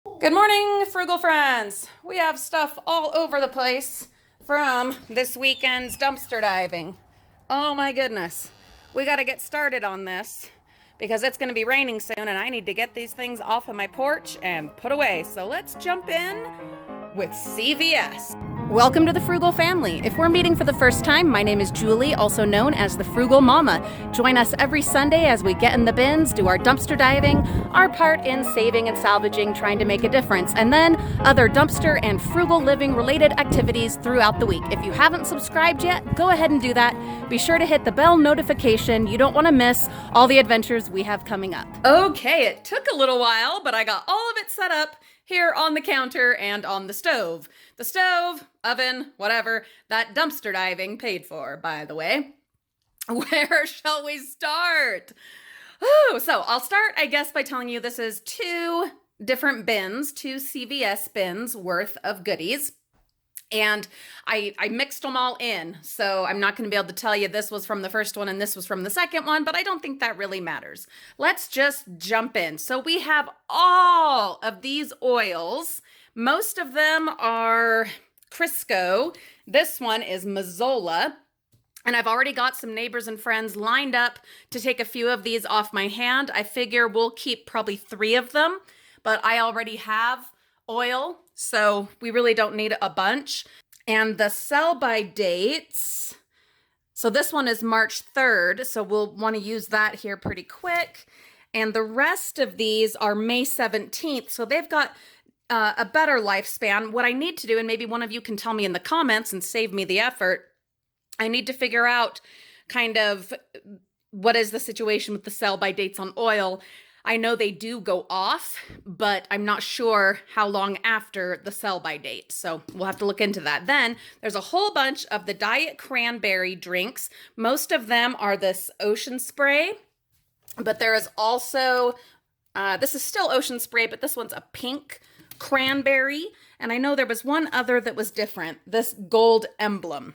Good morning, Frugal friends. We have stuff all over the place from this weekend's dumpster diving. Oh my goodness. We got to get started on this because it's going to be raining soon and I need to get these things off of my porch and put away. So let's jump in with CVS. Welcome to the Frugal Family. If we're meeting for the first time, my name is Julie, also known as the Frugal Mama. Join us every Sunday as we get in the bins, do our dumpster diving, our part in saving and salvaging, trying to make a difference, and then other dumpster and frugal living related activities throughout the week. If you haven't subscribed yet, go ahead and do that. Be sure to hit the bell notification. You don't want to miss all the adventures we have coming up. Okay, it took a little while, but I got all of it set up here on the counter and on the stove. The stove, oven, whatever, that dumpster diving paid for, by the way. Where shall we start? So I'll start, I guess, by telling you this is two different bins, two CVS bins worth of goodies. And I mixed them all in, so I'm not going to be able to tell you this was from the first one and this was from the second one, but I don't think that really matters. Let's just jump in. So we have all of these oils. Most of them are Crisco. This one is Mazola. And I've already got some neighbors and friends lined up to take a few of these off my hand. I figure we'll keep probably 3 of them, but I already have oil, so we really don't need a bunch. And the sell-by dates, so this one is March 3rd, so we'll want to use that here pretty quick. And the rest of these are May 17th, so they've got a better lifespan. What I need to do, and maybe one of you can tell me in the comments and save me the effort, I need to figure out kind of what is the situation with the sell-by dates on oil. I know they do go off, but I'm not sure how long after the sell-by date, so we'll have to look into that. Then there's a whole bunch of the diet cranberry drinks. Most of them are this ocean spray, but there is also, this is still ocean spray, but this one's a pink cranberry, and I know there was one other that was different, this gold emblem.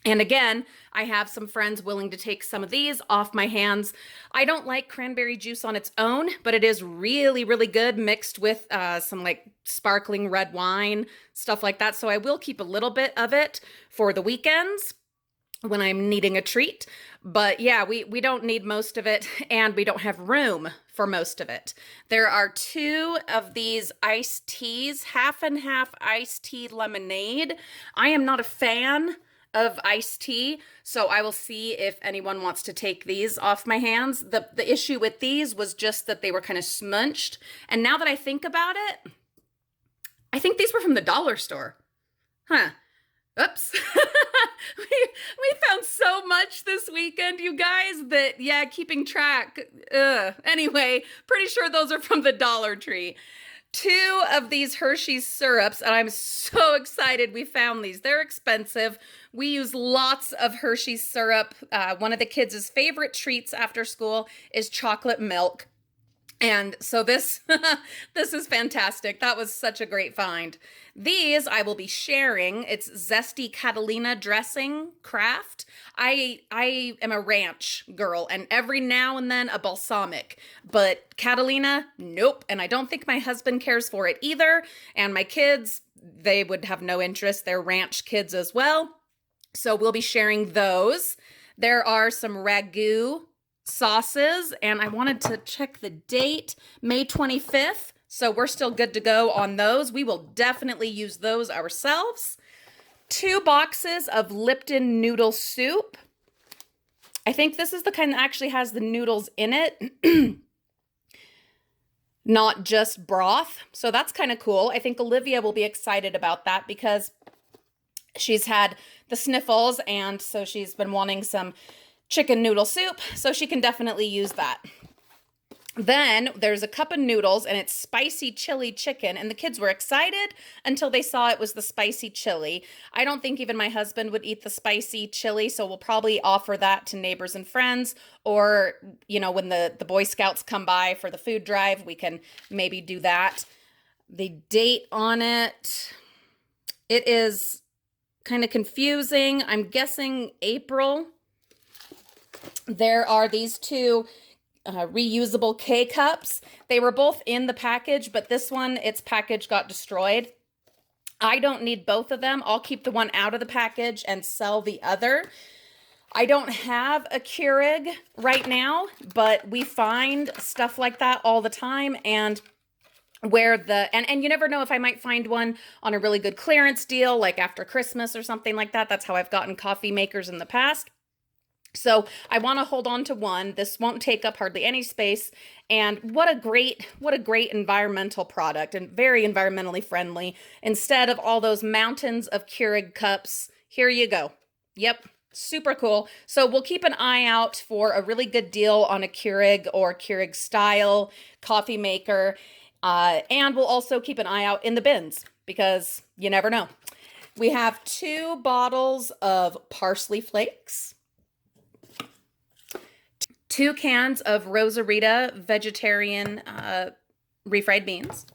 And again, I have some friends willing to take some of these off my hands. I don't like cranberry juice on its own, but it is really, really good mixed with some like sparkling red wine, stuff like that. So I will keep a little bit of it for the weekends when I'm needing a treat. But yeah, we don't need most of it, and we don't have room for most of it. There are 2 of these iced teas, half and half iced tea lemonade. I am not a fan of iced tea, so I will see if anyone wants to take these off my hands. The issue with these was just that they were kind of smunched, and now that I think about it, I think these were from the dollar store. Oops. we found so much this weekend, you guys, that, yeah, keeping track. Anyway, pretty sure those are from the Dollar Tree. 2 of these Hershey's syrups, and I'm so excited we found these. They're expensive. We use lots of Hershey's syrup. One of the kids' favorite treats after school is chocolate milk. And so this this is fantastic. That was such a great find. These I will be sharing. It's Zesty Catalina dressing craft. I am a ranch girl, and every now and then a balsamic, but Catalina, nope. And I don't think my husband cares for it either. And my kids, they would have no interest. They're ranch kids as well. So we'll be sharing those. There are some ragu sauces, and I wanted to check the date, May 25th. So we're still good to go on those. We will definitely use those ourselves. 2 boxes of Lipton noodle soup. I think this is the kind that actually has the noodles in it, not just broth. So that's kind of cool. I think Olivia will be excited about that because she's had the sniffles, and so she's been wanting some chicken noodle soup, so she can definitely use that. Then there's a cup of noodles, and it's spicy chili chicken, and the kids were excited until they saw it was the spicy chili. I don't think even my husband would eat the spicy chili, so we'll probably offer that to neighbors and friends, or, you know, when the Boy Scouts come by for the food drive, we can maybe do that. The date on it, it is kind of confusing. I'm guessing April. There are these 2 reusable K-cups. They were both in the package, but this one, its package got destroyed. I don't need both of them. I'll keep the one out of the package and sell the other. I don't have a Keurig right now, but we find stuff like that all the time, and where and you never know if I might find one on a really good clearance deal, like after Christmas or something like that. That's how I've gotten coffee makers in the past. So I want to hold on to one. This won't take up hardly any space. And what a great environmental product, and very environmentally friendly. Instead of all those mountains of Keurig cups, here you go. Yep. Super cool. So we'll keep an eye out for a really good deal on a Keurig or Keurig style coffee maker. And we'll also keep an eye out in the bins because you never know. We have 2 bottles of parsley flakes, 2 cans of Rosarita vegetarian refried beans,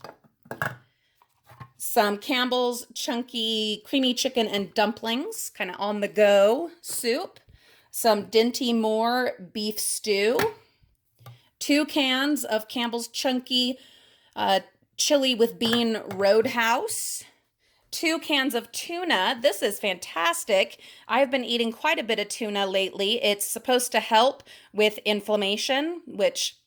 some Campbell's chunky creamy chicken and dumplings, kind of on the go soup, some Dinty Moore beef stew, 2 cans of Campbell's chunky chili with bean roadhouse, 2 cans of tuna. This is fantastic. I've been eating quite a bit of tuna lately. It's supposed to help with inflammation, which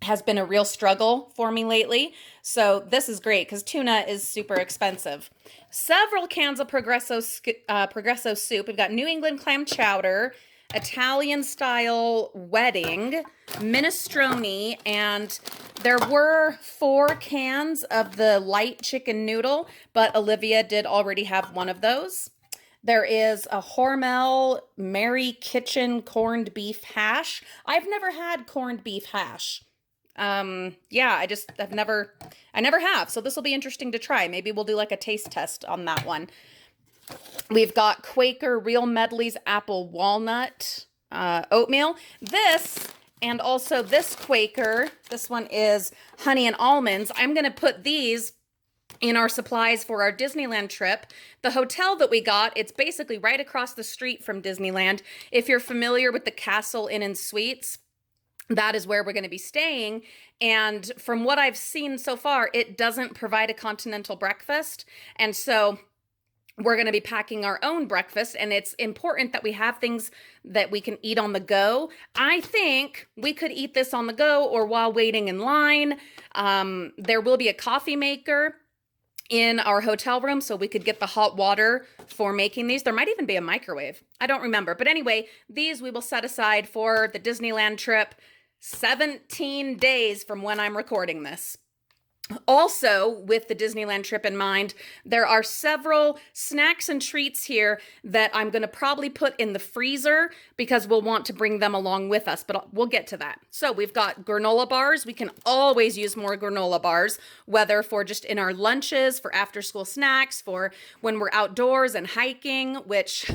has been a real struggle for me lately. So this is great because tuna is super expensive. Several cans of Progresso soup. We've got New England clam chowder, Italian style wedding, minestrone, and there were 4 cans of the light chicken noodle, but Olivia did already have one of those. There is a Hormel Mary Kitchen corned beef hash. I've never had corned beef hash. Yeah, I never have. So this will be interesting to try. Maybe we'll do like a taste test on that one. We've got Quaker Real Medley's apple walnut oatmeal. This, and also this Quaker, this one is honey and almonds. I'm going to put these in our supplies for our Disneyland trip. The hotel that we got, it's basically right across the street from Disneyland. If you're familiar with the Castle Inn and Suites, that is where we're going to be staying. And from what I've seen so far, it doesn't provide a continental breakfast. And so we're going to be packing our own breakfast, and it's important that we have things that we can eat on the go. I think we could eat this on the go or while waiting in line. There will be a coffee maker in our hotel room, so we could get the hot water for making these. There might even be a microwave. I don't remember. But anyway, these we will set aside for the Disneyland trip, 17 days from when I'm recording this. Also, with the Disneyland trip in mind, there are several snacks and treats here that I'm going to probably put in the freezer because we'll want to bring them along with us, but we'll get to that. So we've got granola bars. We can always use more granola bars, whether for just in our lunches, for after school snacks, for when we're outdoors and hiking, which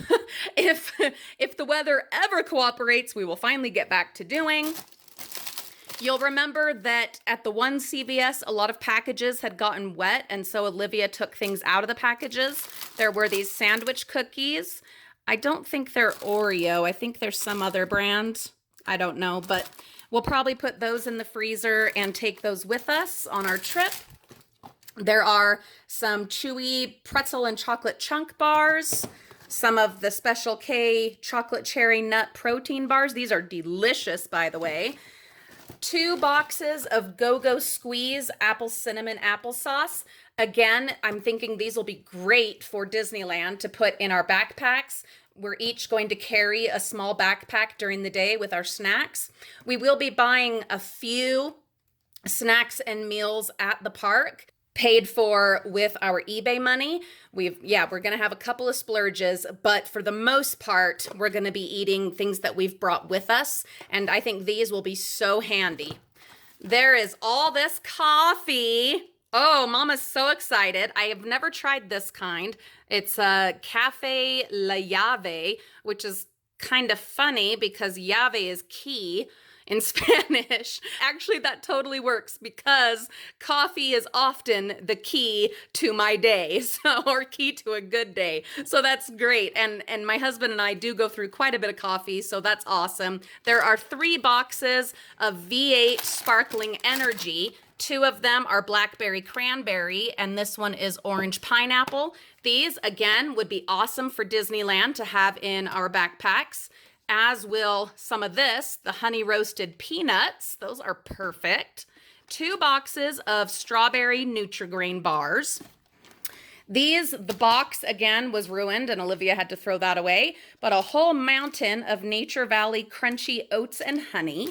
if the weather ever cooperates, we will finally get back to doing. You'll remember that at the one CVS, a lot of packages had gotten wet, and so Olivia took things out of the packages. There were these sandwich cookies. I don't think they're Oreo. I think they're some other brand. I don't know, but we'll probably put those in the freezer and take those with us on our trip. There are some chewy pretzel and chocolate chunk bars, some of the Special K chocolate cherry nut protein bars. These are delicious, by the way. 2 boxes of Go-Go Squeeze apple cinnamon applesauce. Again, I'm thinking these will be great for Disneyland to put in our backpacks. We're each going to carry a small backpack during the day with our snacks. We will be buying a few snacks and meals at the park, paid for with our eBay money. We're going to have a couple of splurges, but for the most part, we're going to be eating things that we've brought with us, and I think these will be so handy. There is all this coffee. Oh, Mama's so excited. I have never tried this kind. It's a Cafe La Llave, which is kind of funny because llave is key in Spanish. Actually, that totally works because coffee is often the key to my day, or key to a good day. So that's great. And my husband and I do go through quite a bit of coffee, so that's awesome. There are 3 boxes of V8 Sparkling Energy. 2 of them are blackberry cranberry, and this one is orange pineapple. These, again, would be awesome for Disneyland to have in our backpacks, as will some of this, the honey roasted peanuts. Those are perfect. 2 boxes of strawberry Nutri-Grain bars. The box, again, was ruined, and Olivia had to throw that away, but a whole mountain of Nature Valley crunchy oats and honey.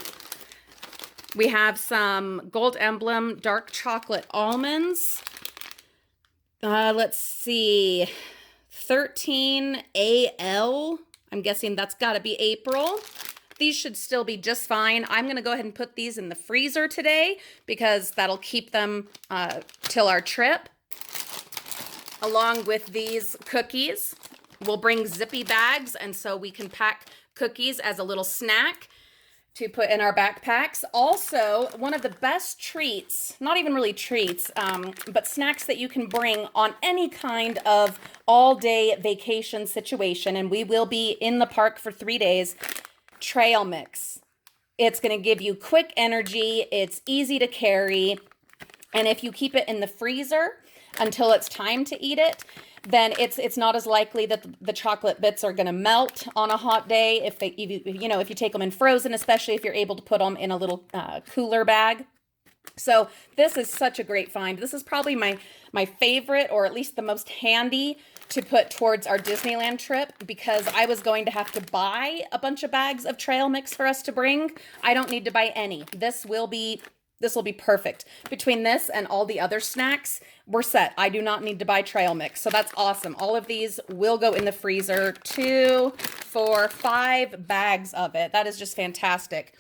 We have some Gold Emblem dark chocolate almonds. Let's see, 13 AL. I'm guessing that's got to be April. These should still be just fine. I'm going to go ahead and put these in the freezer today because that'll keep them till our trip. Along with these cookies, we'll bring zippy bags, and so we can pack cookies as a little snack to put in our backpacks. Also, one of the best treats, not even really treats, but snacks that you can bring on any kind of all-day vacation situation, and we will be in the park for 3 days, trail mix. It's gonna give you quick energy, it's easy to carry, and if you keep it in the freezer until it's time to eat it, then it's not as likely that the chocolate bits are going to melt on a hot day if you take them in frozen, especially if you're able to put them in a little cooler bag. So this is such a great find. This is probably my favorite, or at least the most handy to put towards our Disneyland trip, because I was going to have to buy a bunch of bags of trail mix for us to bring. I don't need to buy any. This will be perfect. Between this and all the other snacks, we're set. I do not need to buy trail mix. So that's awesome. All of these will go in the freezer. 2, 4, 5 bags of it. That is just fantastic.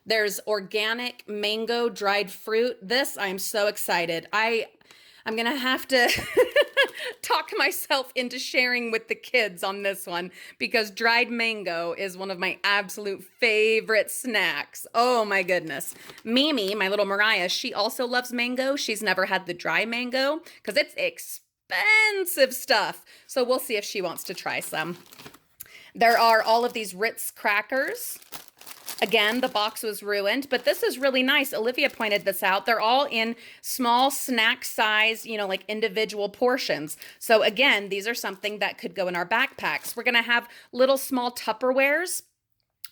There's organic mango dried fruit. This, I'm so excited. I'm going to have to talk myself into sharing with the kids on this one, because dried mango is one of my absolute favorite snacks. Oh my goodness. Mimi, my little Mariah, she also loves mango. She's never had the dry mango because it's expensive stuff. So we'll see if she wants to try some. There are all of these Ritz crackers. Again, the box was ruined, but this is really nice. Olivia pointed this out. They're all in small snack size, like individual portions. So again, these are something that could go in our backpacks. We're going to have little small Tupperwares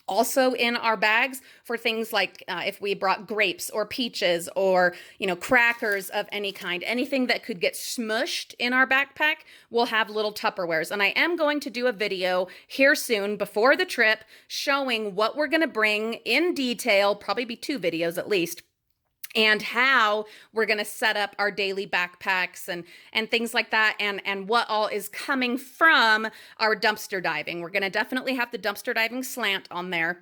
also in our bags for things like if we brought grapes or peaches or, crackers of any kind, anything that could get smushed in our backpack, we'll have little Tupperwares. And I am going to do a video here soon before the trip showing what we're going to bring in detail, probably be 2 videos at least, and how we're going to set up our daily backpacks and things like that, and what all is coming from our dumpster diving. We're going to definitely have the dumpster diving slant on there,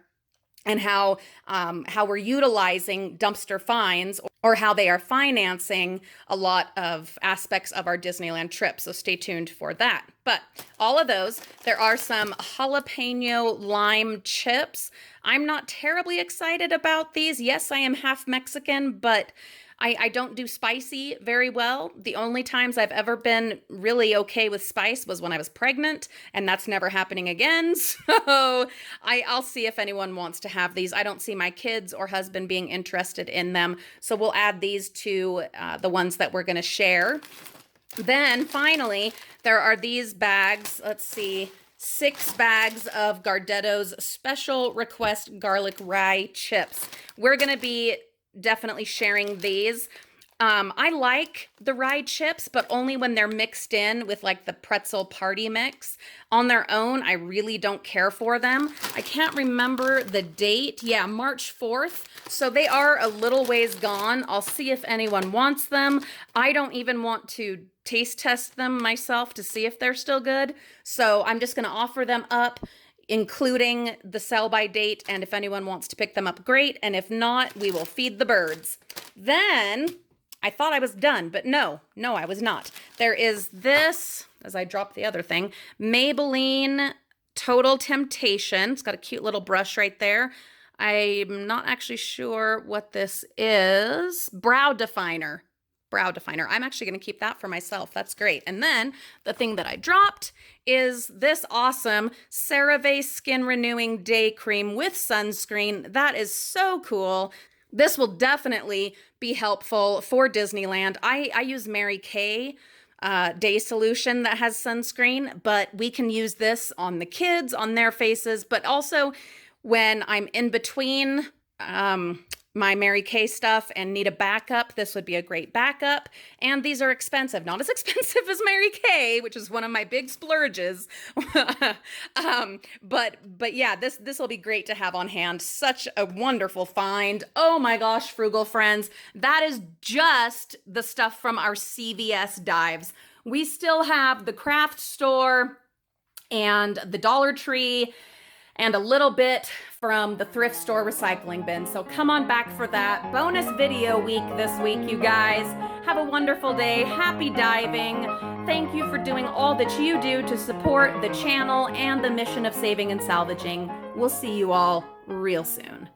and how we're utilizing dumpster finds, or how they are financing a lot of aspects of our Disneyland trip. So stay tuned for that. But all of those, there are some jalapeno lime chips. I'm not terribly excited about these. Yes, I am half Mexican, but I don't do spicy very well. The only times I've ever been really okay with spice was when I was pregnant, and that's never happening again. So I'll see if anyone wants to have these. I don't see my kids or husband being interested in them. So we'll add these to the ones that we're going to share. Then finally, there are these bags. Let's see. 6 bags of Gardetto's special request garlic rye chips. We're going to be definitely sharing these. I like the rye chips, but only when they're mixed in with like the pretzel party mix. On their own, I really don't care for them. I can't remember the date. Yeah, March 4th. So they are a little ways gone. I'll see if anyone wants them. I don't even want to taste test them myself to see if they're still good. So I'm just going to offer them up, including the sell-by date, and if anyone wants to pick them up, great, and if not, we will feed the birds. Then, I thought I was done, but no, I was not. There is this, as I dropped the other thing, Maybelline Total Temptation. It's got a cute little brush right there. I'm not actually sure what this is. Brow definer. Brow definer. I'm actually going to keep that for myself. That's great. And then the thing that I dropped is this awesome CeraVe Skin Renewing Day Cream with sunscreen. That is so cool. This will definitely be helpful for Disneyland. I use Mary Kay day solution that has sunscreen, but we can use this on the kids, on their faces, but also when I'm in between my Mary Kay stuff and need a backup, this would be a great backup. And these are expensive, not as expensive as Mary Kay, which is one of my big splurges. But yeah, this will be great to have on hand. Such a wonderful find. Oh my gosh, Frugal friends, that is just the stuff from our CVS dives. We still have the craft store and the Dollar Tree and a little bit from the thrift store recycling bin. So come on back for that. Bonus video week this week, you guys. Have a wonderful day. Happy diving. Thank you for doing all that you do to support the channel and the mission of saving and salvaging. We'll see you all real soon.